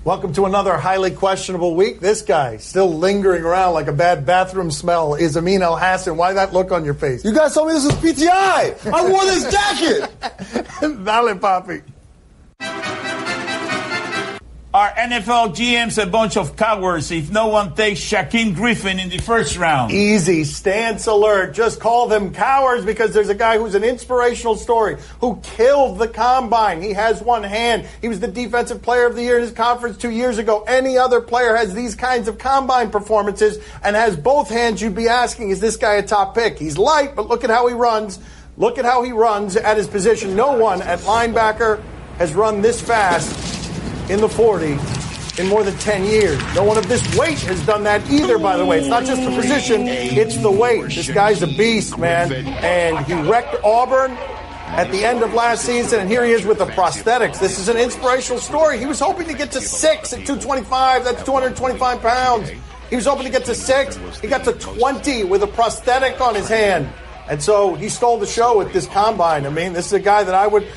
Welcome to another highly questionable week. This guy still lingering around like a bad bathroom smell is Amin Elhassan. Why that look on your face? You guys told me this was PTI. I wore this jacket. Dale, papi. Our NFL GM's a bunch of cowards if no one takes Shaquem Griffin in the first round. Easy, stance alert. Just call them cowards because there's a guy who's an inspirational story who killed the combine. He has one hand. He was the defensive player of the year in his conference 2 years ago. Any other player has these kinds of combine performances and has both hands. You'd be asking, is this guy a top pick? He's light, but look at how he runs. Look at how he runs at his position. No one at linebacker has run this fast in the 40 in more than 10 years. No one of this weight has done that either, by the way. It's not just the position, it's the weight. This guy's a beast, man. And he wrecked Auburn at the end of last season, and here he is with the prosthetics. This is an inspirational story. He was hoping to get to 6 at 225. That's 225 pounds. He was hoping to get to 6. He got to 20 with a prosthetic on his hand. And so he stole the show with this combine. I mean, this is a guy that I would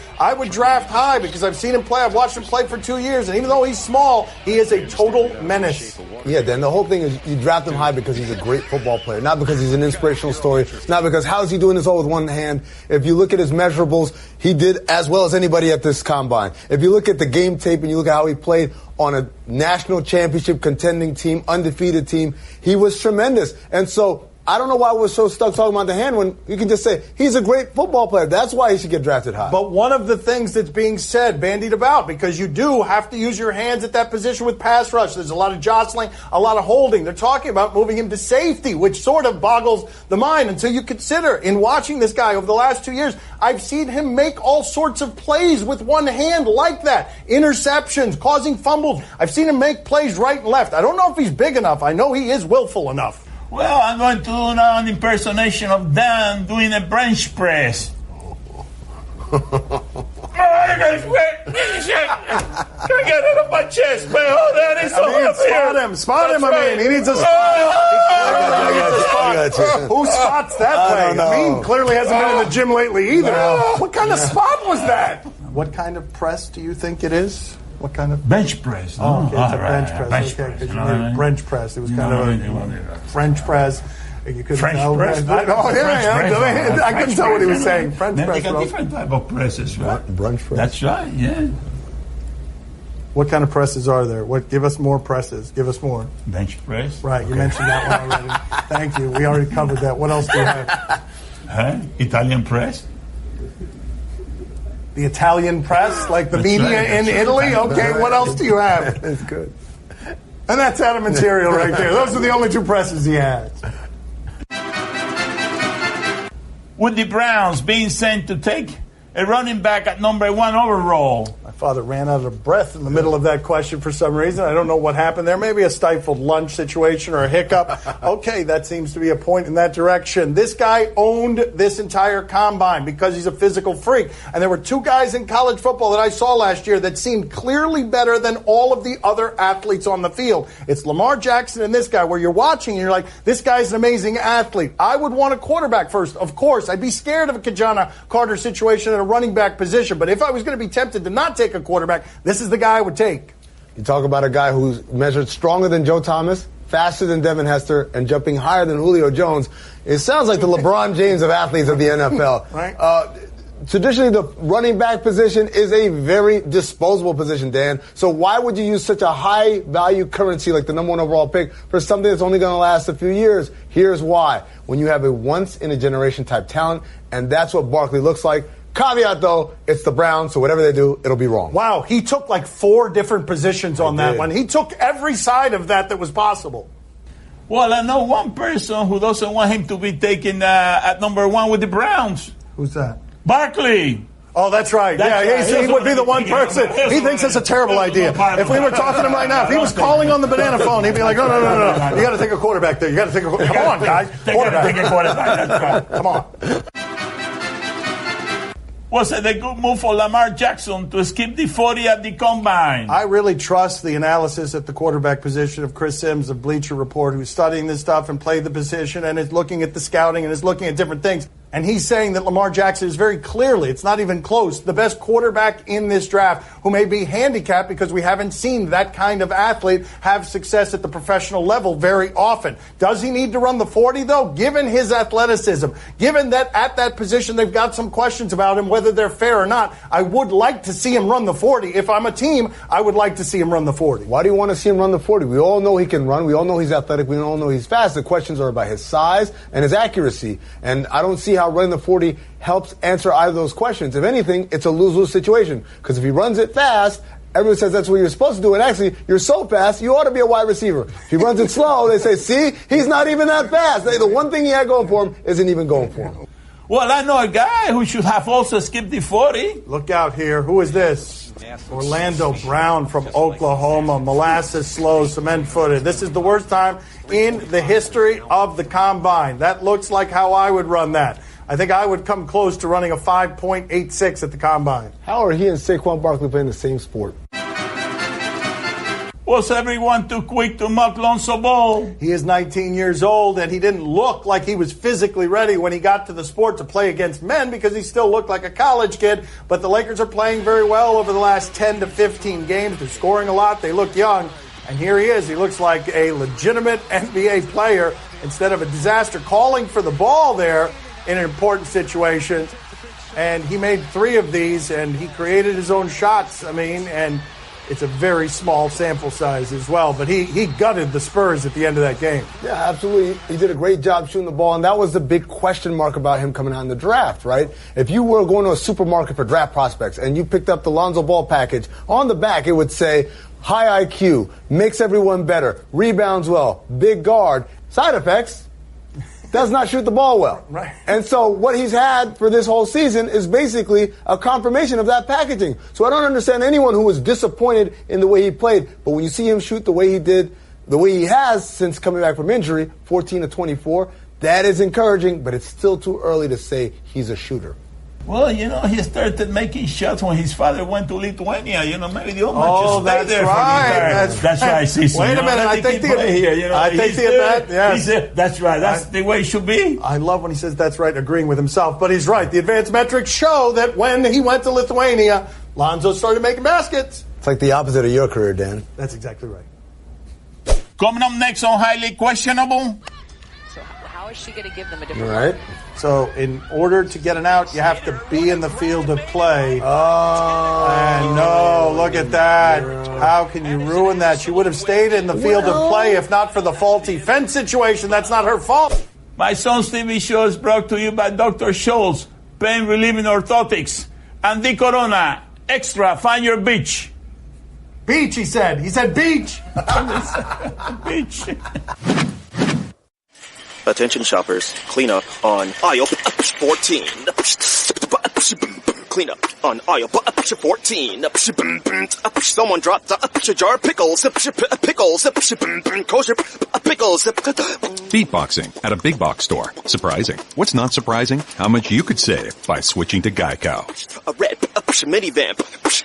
draft high because I've seen him play. I've watched him play for 2 years. And even though he's small, he is a total menace. Yeah, Dan, the whole thing is you draft him high because he's a great football player, not because he's an inspirational story, not because how is he doing this all with one hand. If you look at his measurables, he did as well as anybody at this combine. If you look at the game tape and you look at how he played on a national championship contending team, undefeated team, he was tremendous. And so I don't know why we're so stuck talking about the hand when you can just say he's a great football player. That's why he should get drafted high. But one of the things that's being said, bandied about, because you do have to use your hands at that position with pass rush. There's a lot of jostling, a lot of holding. They're talking about moving him to safety, which sort of boggles the mind until you consider, in watching this guy over the last 2 years, I've seen him make all sorts of plays with one hand like that. Interceptions, causing fumbles. I've seen him make plays right and left. I don't know if he's big enough. I know he is willful enough. Well, I'm going to do now an impersonation of Dan doing a bench press. Can I get it off my chest, man? Oh, that is so Spot him. I mean, he needs a spot. Who spots that way? I mean, clearly hasn't been in the gym lately either. What kind of spot was that? What kind of press do you think it is? What kind of bench press? Oh, okay, it's a bench press. Bench press. It was kind of a French press. You couldn't French tell. press. I couldn't tell what he was saying. French press. They got different type of presses, right? Brunch press. That's right. Yeah. What kind of presses are there? Give us more presses. Give us more. Bench press. Right. You mentioned that one already. Thank you. We already covered that. What else do you have? Italian press. The Italian press, like the media in Italy? Okay, what else do you have? That's good. And that's out of material right there. Those are the only two presses he has. With the Browns being sent to take a running back at number 1 overall. My father ran out of breath in the middle of that question for some reason. I don't know what happened there. Maybe a stifled lunch situation or a hiccup. Okay, that seems to be a point in that direction. This guy owned this entire combine because he's a physical freak. And there were two guys in college football that I saw last year that seemed clearly better than all of the other athletes on the field. It's Lamar Jackson and this guy, where you're watching and you're like, this guy's an amazing athlete. I would want a quarterback first, of course. I'd be scared of a Kajana Carter situation at a running back position. But if I was going to be tempted to not take a quarterback, this is the guy I would take. You talk about a guy who's measured stronger than Joe Thomas, faster than Devin Hester, and jumping higher than Julio Jones. It sounds like the LeBron James of athletes of the NFL. Right. Traditionally, the running back position is a very disposable position, Dan. So why would you use such a high value currency like the number 1 overall pick for something that's only going to last a few years? Here's why. When you have a once-in-a-generation type talent, and that's what Barkley looks like. Caveat, though, it's the Browns, so whatever they do, it'll be wrong. Wow, he took like 4 different positions on that one. He took every side of that was possible. Well, I know one person who doesn't want him to be taken at number 1 with the Browns. Who's that? Barkley. Oh, that's right. He would be the one person. He thinks it's a terrible idea. If we were talking to him right now, if he was calling on the banana phone, he'd be like, no. You got to take a quarterback there. You got to take a quarterback. Come on, guys. Quarterback. Come on. Was it a good move for Lamar Jackson to skip the 40 at the combine? I really trust the analysis at the quarterback position of Chris Sims of Bleacher Report, who's studying this stuff and played the position and is looking at the scouting and is looking at different things. And he's saying that Lamar Jackson is very clearly, it's not even close, the best quarterback in this draft who may be handicapped because we haven't seen that kind of athlete have success at the professional level very often. Does he need to run the 40, though? Given his athleticism, given that at that position they've got some questions about him, whether they're fair or not, I would like to see him run the 40. If I'm a team, I would like to see him run the 40. Why do you want to see him run the 40? We all know he can run. We all know he's athletic. We all know he's fast. The questions are about his size and his accuracy. And I don't see how running the 40 helps answer either of those questions. If anything, it's a lose-lose situation. Because if he runs it fast, everyone says that's what you're supposed to do. And actually, you're so fast, you ought to be a wide receiver. If he runs it slow, they say, see, he's not even that fast. The one thing he had going for him isn't even going for him. Well, I know a guy who should have also skipped the 40. Look out here. Who is this? Orlando Brown from Oklahoma. Molasses slow, cement-footed. This is the worst time in the history of the combine. That looks like how I would run that. I think I would come close to running a 5.86 at the combine. How are he and Saquon Barkley playing the same sport? Was everyone too quick to mock Lonzo Ball? He is 19 years old, and he didn't look like he was physically ready when he got to the sport to play against men because he still looked like a college kid. But the Lakers are playing very well over the last 10 to 15 games. They're scoring a lot. They look young. And here he is. He looks like a legitimate NBA player instead of a disaster, calling for the ball there in an important situation. And he made 3 of these, and he created his own shots. And it's a very small sample size as well. But he gutted the Spurs at the end of that game. Yeah, absolutely. He did a great job shooting the ball, and that was the big question mark about him coming out in the draft, right? If you were going to a supermarket for draft prospects and you picked up the Lonzo Ball package, on the back it would say, high IQ, makes everyone better, rebounds well, big guard, side effects, does not shoot the ball well. Right. And so what he's had for this whole season is basically a confirmation of that packaging. So I don't understand anyone who was disappointed in the way he played. But when you see him shoot the way he did, the way he has since coming back from injury, 14 to 24, that is encouraging, but it's still too early to say he's a shooter. Well, he started making shots when his father went to Lithuania. Maybe the old man just stayed there right. for That's right, Cecil. Wait a minute. I think that's right. That's the way it should be. I love when he says that's right, agreeing with himself. But he's right. The advanced metrics show that when he went to Lithuania, Lonzo started making baskets. It's like the opposite of your career, Dan. That's exactly right. Coming up next on Highly Questionable. So how is she going to give them a different All right. So in order to get an out, you have to be in the field of play. Oh. And no, look at that. How can you ruin that? She would have stayed in the field of play if not for the faulty fence situation. That's not her fault. My son's TV show is brought to you by Dr. Scholl's Pain Relieving Orthotics and the Corona Extra. Find your beach. Beach, he said. He said beach. Beach. Attention shoppers, clean up on aisle 14. Clean up on aisle 14. Someone dropped a jar of pickles. Kosher pickles. Beatboxing at a big box store. Surprising. What's not surprising? How much you could save by switching to Geico. A red minivan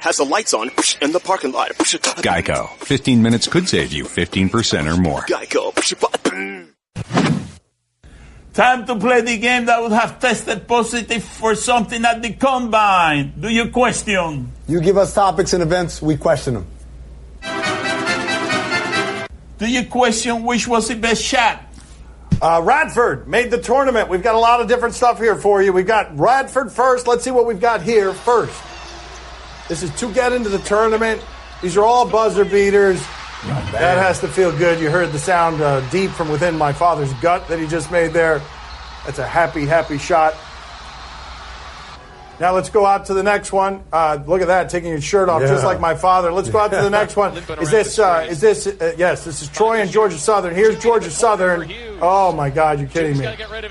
has the lights on in the parking lot. Geico. 15 minutes could save you 15% or more. Geico. Time to play the game that would have tested positive for something at the combine. Do you question? You give us topics and events, we question them. Do you question which was the best shot? Radford made the tournament. We've got a lot of different stuff here for you. We've got Radford first. Let's see what we've got here first. This is to get into the tournament. These are all buzzer beaters. That has to feel good. You heard the sound deep from within my father's gut that he just made there. That's a happy, happy shot. Now let's go out to the next one. Look at that, taking his shirt off, just like my father. Let's go out to the next one. Yes, this is Troy and Georgia Southern. Here's Georgia Southern. Oh, my God, you're kidding me.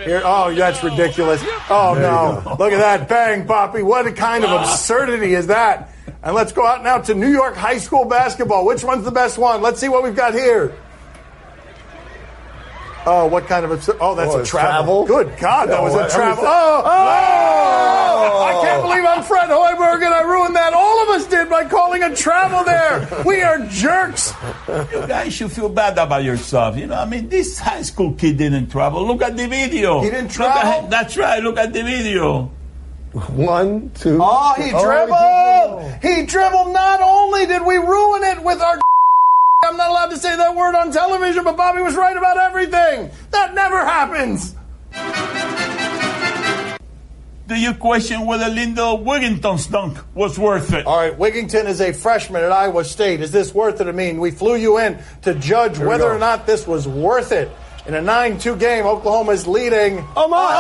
Here, oh, that's ridiculous. Oh, no. Look at that. Bang, Papi. What kind of absurdity is that? And let's go out now to New York high school basketball. Which one's the best one? Let's see what we've got here. Oh, what kind of absurd? Oh, that's a travel. Good God, that was a travel. I can't believe I'm Fred Hoiberg and I ruined that. All of us did by calling a can't travel there. We are jerks. You guys should feel bad about yourself. You know, I mean, this high school kid didn't travel. Look at the video. He didn't travel? That's right. Look at the video. 1, 2. Oh, he dribbled. He dribbled. Not only did we ruin it with our I'm not allowed to say that word on television, but Bobby was right about everything. That never happens. Do you question whether Lyndall Wigginton's dunk was worth it? All right, Wigginton is a freshman at Iowa State. Is this worth it? I mean, we flew you in to judge whether or not this was worth it. In a 9-2 game, Oklahoma is leading. Oh, my.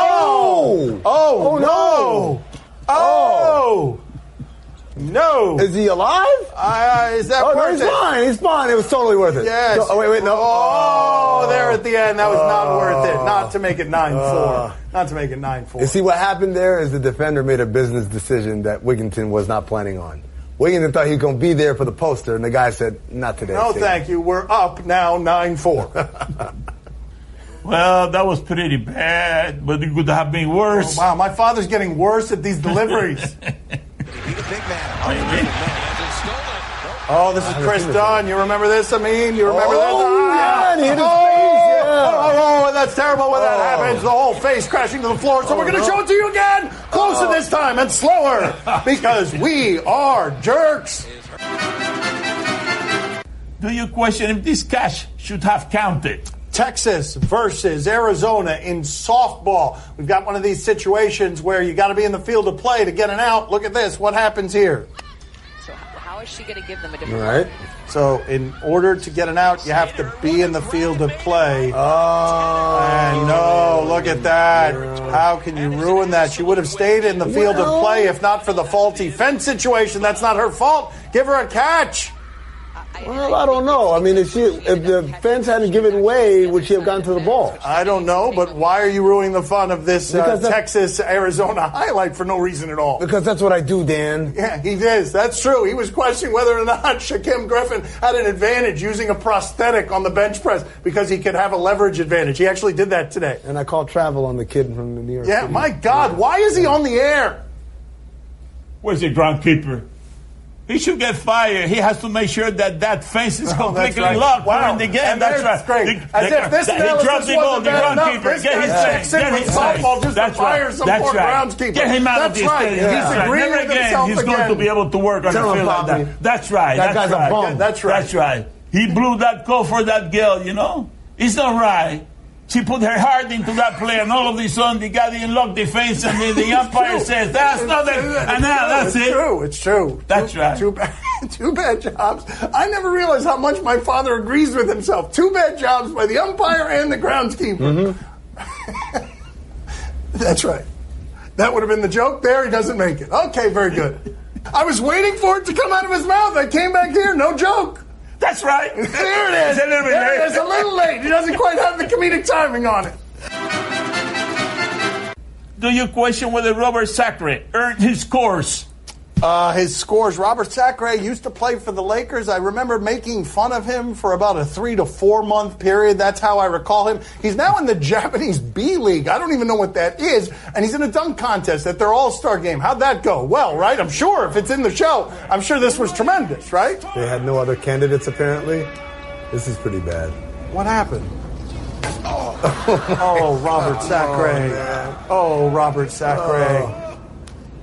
Oh, no. Oh. No. Is he alive? Is that worth no, he's it? fine. He's fine. It was totally worth it. Yes. Wait, no. Oh, there at the end. That was not worth it. Not to make it 9-4. Not to make it 9-4. You see, what happened there is the defender made a business decision that Wigginton was not planning on. Wigginton thought he was going to be there for the poster, and the guy said, not today. No, thank you. We're up now 9-4. Well, that was pretty bad, but it could have been worse. Oh, wow, my father's getting worse at these deliveries. Oh, this is Chris Dunn. You remember this, Amin? You remember this? Yeah, and he hit his face, Oh, that's terrible when that happens. The whole face crashing to the floor. So we're going to show it to you again. Closer this time and slower because we are jerks. Do you question if this catch should have counted? Texas versus Arizona in softball. We've got one of these situations where you got to be in the field of play to get an out. Look at this. What happens here? So how is she going to give them a different Right. So in order to get an out, you have to be in the field of play. And no, look at that. How can you ruin that? She would have stayed in the field of play if not for the faulty fence situation. That's not her fault. Give her a catch. Well, I don't know. I mean, if the fence hadn't given way, would she have gotten to the ball? I don't know, but why are you ruining the fun of this Texas-Arizona highlight for no reason at all? Because that's what I do, Dan. Yeah, he is. That's true. He was questioning whether or not Shaquem Griffin had an advantage using a prosthetic on the bench press because he could have a leverage advantage. He actually did that today. And I called travel on the kid from the New York Yeah, City. my God. Why is he on the air? Where's the groundkeeper? He should get fired. He has to make sure that fence is completely locked during the game. And that's right. Great. As if this analysis wasn't bad enough, this guy checks in with softball just to fire some poor groundskeeper. Get him out of the stadium. He's agreeing Never with again himself he's going to be able to work on a field like that. That's right. That guy's a bum. That's right. That's right. He blew that call for that girl, you know? It's not right. She put her heart into that play, and all of a sudden, the guy didn't lock the fence, and the umpire says, that's nothing. And now that's it. It's true. That's right. Two bad jobs. I never realized how much my father agrees with himself. 2 bad jobs by the umpire and the groundskeeper. Mm-hmm. That's right. That would have been the joke there. He doesn't make it. Okay, very good. I was waiting for it to come out of his mouth. I came back here. No joke. That's right. There it is. It's a little bit late. It's a little late. He doesn't quite have the comedic timing on it. Do you question whether Robert Sacre earned his scores? His scores. Robert Sacre used to play for the Lakers. I remember making fun of him for about a 3 to 4 month period. That's how I recall him. He's now in the Japanese B League. I don't even know what that is. And he's in a dunk contest at their All-Star game. How'd that go? Well, right? I'm sure if it's in the show, I'm sure this was tremendous, right? They had no other candidates, apparently. This is pretty bad. What happened? Oh, Robert Sacre. Oh, Robert Sacre.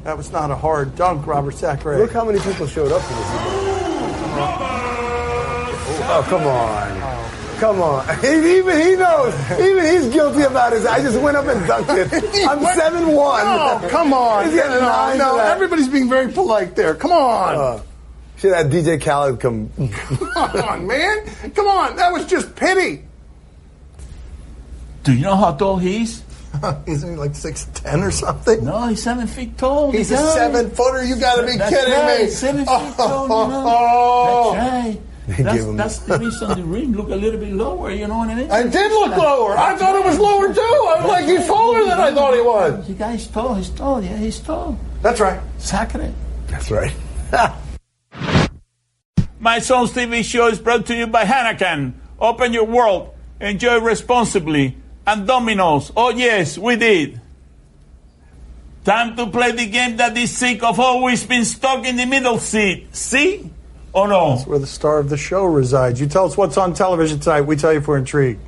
That was not a hard dunk, Robert Sacre. Look how many people showed up for this event. Oh, come on. Come on. Even he knows. Even he's guilty about his. I just went up and dunked it. I'm 7-1. Oh, come on. He's getting No, everybody's being very polite there. Come on. Should have DJ Khaled come. Come on, man. Come on. That was just pity. Do you know how tall he is? Isn't he like 6'10" or something? No, he's 7 feet tall. He's a 7-footer. You got to be kidding me. 7 feet tall. You know? That's right. That's the reason the ring look a little bit lower. You know what I mean? I did look lower. I thought it was lower too. I was like, he's taller than I thought he was. The guy's tall. He's tall. Yeah, he's tall. That's right. Sacre. That's right. My Son's TV show is brought to you by Heineken. Open your world. Enjoy responsibly. And Domino's. Oh, yes, we did. Time to play the game that is sick of always being stuck in the middle seat. See? Oh, no. That's where the star of the show resides. You tell us what's on television tonight. We tell you if we're intrigued.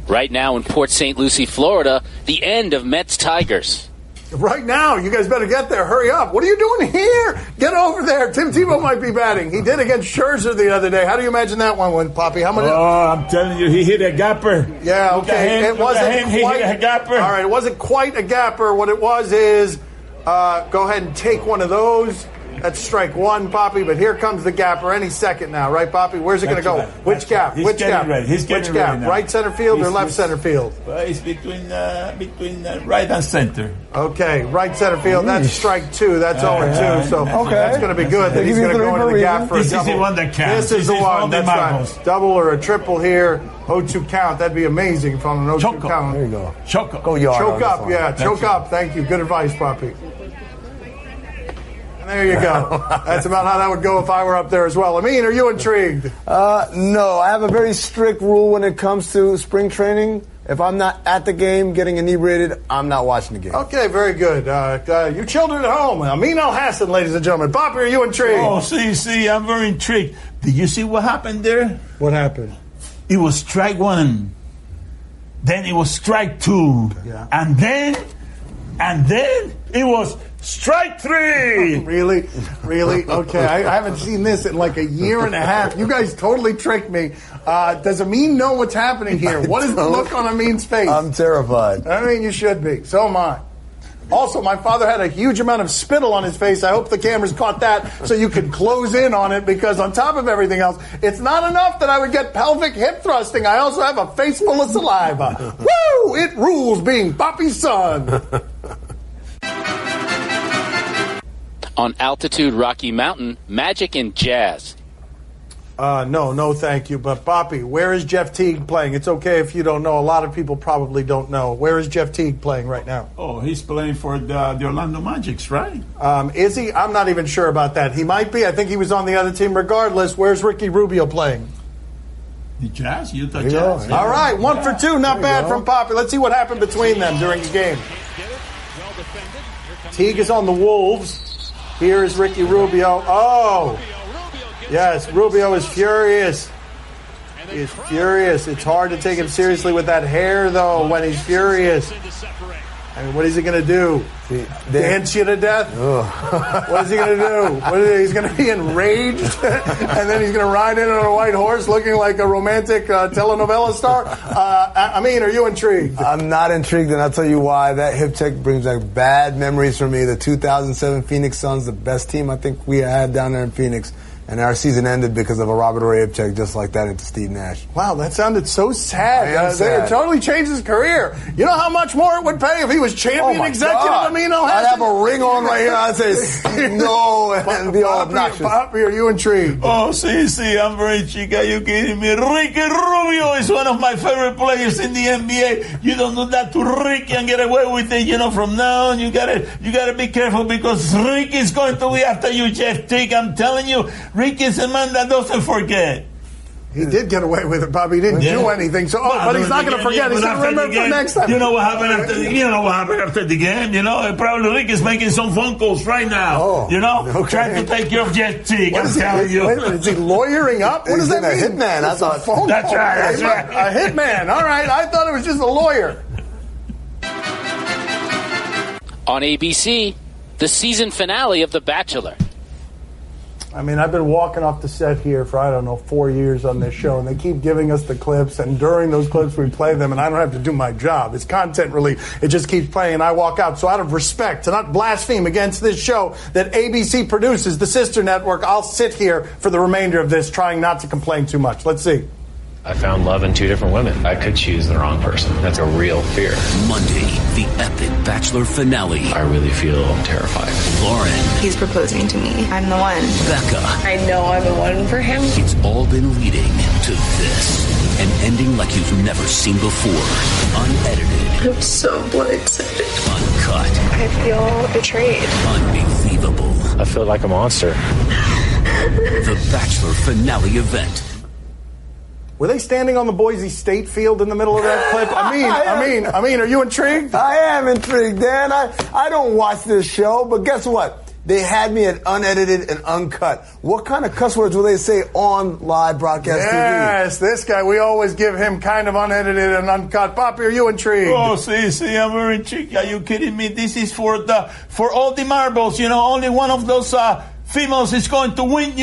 Right now in Port St. Lucie, Florida, the end of Mets-Tigers. Right now, you guys better get there. Hurry up. What are you doing here? Get over there. Tim Tebow might be batting. He did against Scherzer the other day. How do you imagine that one went, Poppy? How many? Oh, I'm telling you, he hit a gapper. Yeah, okay. It wasn't quite he hit a gapper. All right, it wasn't quite a gapper. What it was is, go ahead and take one of those. That's strike one, Poppy, but here comes the gapper any second now, right, Poppy? Where's it going to go? Right. Which gap? He's Which getting gap? ready. He's getting Which gap? ready now. Right center field or left center field? Well, it's between right and center. Okay, right center field. That's strike two. That's 0-2. So that's going to be good. That he's going to go into the gap for a double. This is the one that counts. This is the one. That's right. Double or a triple here. 0-2 count. That'd be amazing if on an 0-2 count. There you go. Choke up. Go yard. Choke up. Yeah, choke up. Thank you. Good advice, Poppy. There you go. That's about how that would go if I were up there as well. Amin, are you intrigued? No. I have a very strict rule when it comes to spring training. If I'm not at the game getting inebriated, I'm not watching the game. Okay, very good. You children at home, Amin Elhassan, ladies and gentlemen. Poppy, are you intrigued? Oh, see, I'm very intrigued. Did you see what happened there? What happened? It was strike one. Then it was strike two. Yeah. And then it was strike three. Really? Okay, I haven't seen this in like a year and a half. You guys totally tricked me. Does Amin know what's happening here? What is the look on Amin's face? I'm terrified. I mean, you should be. So am I. Also, my father had a huge amount of spittle on his face. I hope the cameras caught that so you could close in on it, because on top of everything else, it's not enough that I would get pelvic hip thrusting. I also have a face full of saliva. Woo! It rules being Papi's son. On Altitude Rocky Mountain, Magic and Jazz. No, thank you. But, Papi, where is Jeff Teague playing? It's okay if you don't know. A lot of people probably don't know. Where is Jeff Teague playing right now? Oh, he's playing for the Orlando Magics, right? Is he? I'm not even sure about that. He might be. I think he was on the other team regardless. Where's Ricky Rubio playing? The Jazz? Utah Jazz. Yeah. All right, 1 for 2. Not bad from Papi. Let's see what happened between them during the game. Teague is on the Wolves. Here is Ricky Rubio. Oh! Yes, Rubio is furious. He is furious. It's hard to take him seriously with that hair, though, when he's furious. I mean, what is he going to do? Dance you to death? What is he going to do? He's going to be enraged, and then he's going to ride in on a white horse looking like a romantic telenovela star? Amin, are you intrigued? I'm not intrigued, and I'll tell you why. That hip check brings back bad memories for me. The 2007 Phoenix Suns, the best team I think we had down there in Phoenix. And our season ended because of a Robert Horry hip check just like that into Steve Nash. Wow, that sounded so sad. Sad. It totally changed his career. You know how much more it would pay if he was champion executive Amin Elhassan? I'd have a ring on right here. I'd say no and be all obnoxious. Papi, are you intrigued? Oh, see, I'm very intrigued. Are you kidding me? Ricky Rubio is one of my favorite players in the NBA. You don't do that to Ricky and get away with it. You know, from now on, you gotta be careful, because Ricky's going to be after you, Jeff Teague. I'm telling you. Ricky's a man that doesn't forget. He did get away with it, Bobby. He didn't do anything. So, but he's not going to forget. He's going to remember for next time. You know what happened after the game? You know, probably Ricky's making some phone calls right now. Trying to take care of Jeff Teague. I'm telling you. Wait a minute, is he lawyering up? What does that mean? A hitman. I thought. That's right. A hitman. All right. I thought it was just a lawyer. On ABC, the season finale of The Bachelor. I mean, I've been walking off the set here for, 4 years on this show, and they keep giving us the clips, and during those clips we play them, and I don't have to do my job. It's content relief. It just keeps playing, and I walk out. So out of respect, to not blaspheme against this show that ABC produces, the sister network, I'll sit here for the remainder of this, trying not to complain too much. Let's see. I found love in 2 different women. I could choose the wrong person. That's a real fear. Monday, the epic Bachelor finale. I really feel terrified. Lauren. He's proposing to me. I'm the one. Becca. I know I'm the one for him. It's all been leading to this. An ending like you've never seen before. Unedited. I'm so blood excited. Uncut. I feel betrayed. Unbelievable. I feel like a monster. The Bachelor finale event. Were they standing on the Boise State field in the middle of that clip? Amin, are you intrigued? I am intrigued, Dan. I don't watch this show, but guess what? They had me at unedited and uncut. What kind of cuss words will they say on live broadcast TV? Yes, this guy, we always give him kind of unedited and uncut. Papi, are you intrigued? Oh, see, I'm very intrigued. Are you kidding me? This is for all the marbles, only one of those females is going to win,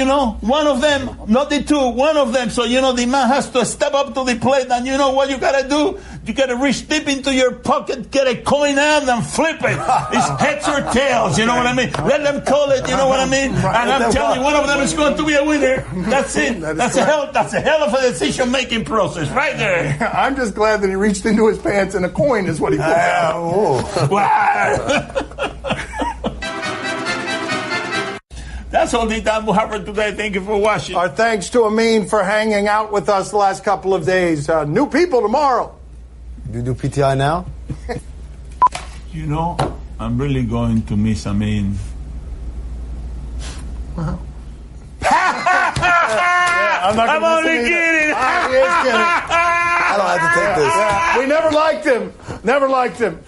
one of them, not the two, one of them. So, the man has to step up to the plate, and you know what you gotta do? You gotta reach deep into your pocket, get a coin out, and flip it. It's heads or tails, you know what I mean? Let them call it, you know what I mean? And I'm telling you, one of them is going to be a winner. That's it. That's a hell of a decision-making process, right there. I'm just glad that he reached into his pants and a coin is what he pulled out. Wow. That's all the time we have for today. Thank you for watching. Our thanks to Amin for hanging out with us the last couple of days. New people tomorrow. Do you do PTI now? I'm really going to miss Amin. Wow. I'm only kidding. He is kidding. I don't have to take this. We never liked him. Never liked him.